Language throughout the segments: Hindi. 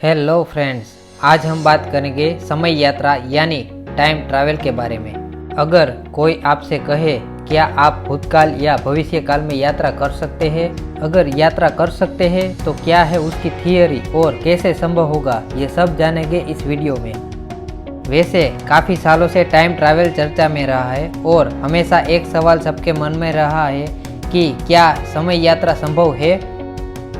हेलो फ्रेंड्स, आज हम बात करेंगे समय यात्रा यानी टाइम ट्रैवल के बारे में। अगर कोई आपसे कहे क्या आप भूतकाल या भविष्य काल में यात्रा कर सकते हैं, अगर यात्रा कर सकते हैं तो क्या है उसकी थियरी और कैसे संभव होगा, ये सब जानेंगे इस वीडियो में। वैसे काफ़ी सालों से टाइम ट्रैवल चर्चा में रहा है और हमेशा एक सवाल सबके मन में रहा है कि क्या समय यात्रा संभव है।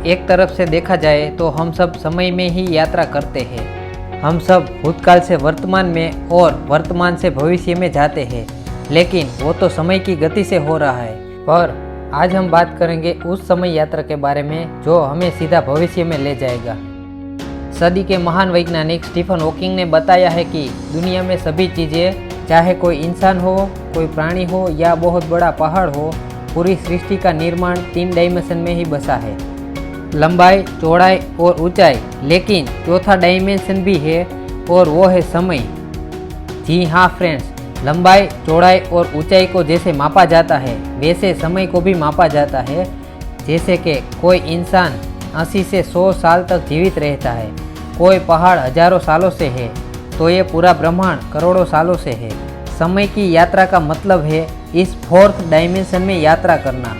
एक तरफ से देखा जाए तो हम सब समय में ही यात्रा करते हैं। हम सब भूतकाल से वर्तमान में और वर्तमान से भविष्य में जाते हैं, लेकिन वो तो समय की गति से हो रहा है। पर आज हम बात करेंगे उस समय यात्रा के बारे में जो हमें सीधा भविष्य में ले जाएगा। सदी के महान वैज्ञानिक स्टीफन हॉकिंग ने बताया है कि दुनिया में सभी चीज़ें, चाहे कोई इंसान हो, कोई प्राणी हो या बहुत बड़ा पहाड़ हो, पूरी सृष्टि का निर्माण 3 डायमेंशन में ही बसा है, लंबाई, चौड़ाई और ऊंचाई। लेकिन चौथा डायमेंशन भी है और वो है समय। जी हाँ फ्रेंड्स, लंबाई, चौड़ाई और ऊंचाई को जैसे मापा जाता है वैसे समय को भी मापा जाता है। जैसे कि कोई इंसान 80 से 100 साल तक जीवित रहता है, कोई पहाड़ हजारों सालों से है, तो ये पूरा ब्रह्मांड करोड़ों सालों से है। समय की यात्रा का मतलब है इस 4th डायमेंशन में यात्रा करना।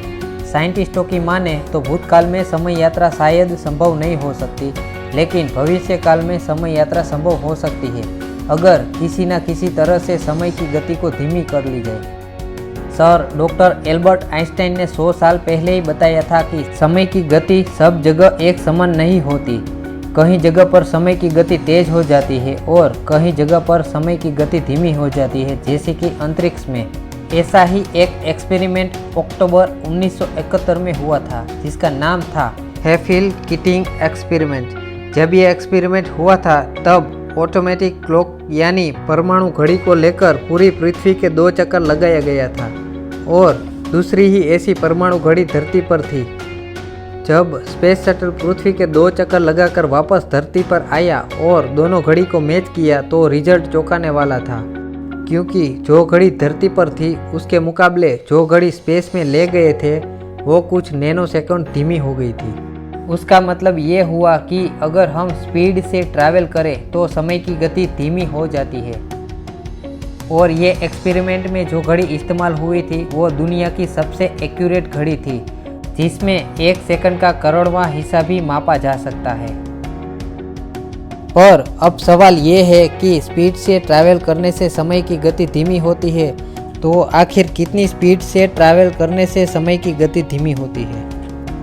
साइंटिस्टों की माने तो भूतकाल में समय यात्रा शायद संभव नहीं हो सकती, लेकिन भविष्य काल में समय यात्रा संभव हो सकती है अगर किसी न किसी तरह से समय की गति को धीमी कर ली जाए। सर डॉक्टर एल्बर्ट आइंस्टाइन ने 100 साल पहले ही बताया था कि समय की गति सब जगह एक समान नहीं होती। कहीं जगह पर समय की गति तेज हो जाती है और कहीं जगह पर समय की गति धीमी हो जाती है, जैसे कि अंतरिक्ष में। ऐसा ही एक एक्सपेरिमेंट अक्टूबर 1971 में हुआ था, जिसका नाम था हैफिल-कीटिंग एक्सपेरिमेंट। जब यह एक्सपेरिमेंट हुआ था तब ऑटोमेटिक क्लॉक यानी परमाणु घड़ी को लेकर पूरी पृथ्वी के 2 चक्कर लगाया गया था और दूसरी ही ऐसी परमाणु घड़ी धरती पर थी। जब स्पेस शटल पृथ्वी के 2 चक्कर लगाकर वापस धरती पर आया और दोनों घड़ी को मैच किया तो रिजल्ट चौंकाने वाला था, क्योंकि जो घड़ी धरती पर थी उसके मुकाबले जो घड़ी स्पेस में ले गए थे वो कुछ नैनो सेकंड धीमी हो गई थी। उसका मतलब ये हुआ कि अगर हम स्पीड से ट्रैवल करें तो समय की गति धीमी हो जाती है। और ये एक्सपेरिमेंट में जो घड़ी इस्तेमाल हुई थी वो दुनिया की सबसे एक्यूरेट घड़ी थी, जिसमें 1 सेकंड का करोड़वां हिस्सा भी मापा जा सकता है। पर अब सवाल ये है कि स्पीड से ट्रैवल करने से समय की गति धीमी होती है, तो आखिर कितनी स्पीड से ट्रैवल करने से समय की गति धीमी होती है।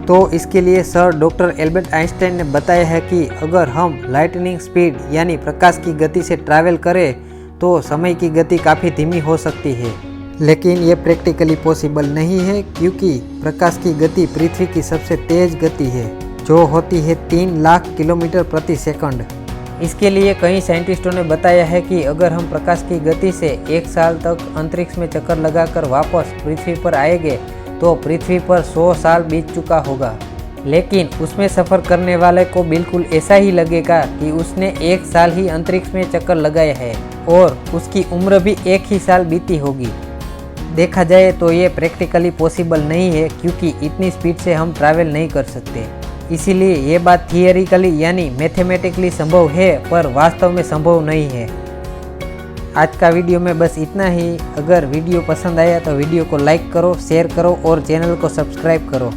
तो इसके लिए सर डॉक्टर एल्बर्ट आइंस्टाइन ने बताया है कि अगर हम लाइटनिंग स्पीड यानी प्रकाश की गति से ट्रैवल करें तो समय की गति काफ़ी धीमी हो सकती है। लेकिन ये प्रैक्टिकली पॉसिबल नहीं है, क्योंकि प्रकाश की गति पृथ्वी की सबसे तेज गति है, जो होती है 3 लाख किलोमीटर प्रति सेकंड। इसके लिए कई साइंटिस्टों ने बताया है कि अगर हम प्रकाश की गति से 1 साल तक अंतरिक्ष में चक्कर लगाकर वापस पृथ्वी पर आएंगे तो पृथ्वी पर 100 साल बीत चुका होगा। लेकिन उसमें सफ़र करने वाले को बिल्कुल ऐसा ही लगेगा कि उसने 1 साल ही अंतरिक्ष में चक्कर लगाया है और उसकी उम्र भी 1 ही साल बीती होगी। देखा जाए तो ये प्रैक्टिकली पॉसिबल नहीं है, क्योंकि इतनी स्पीड से हम ट्रैवल नहीं कर सकते। इसीलिए ये बात थियरिकली यानी मैथमेटिकली संभव है, पर वास्तव में संभव नहीं है। आज का वीडियो में बस इतना ही। अगर वीडियो पसंद आया तो वीडियो को लाइक करो, शेयर करो और चैनल को सब्सक्राइब करो।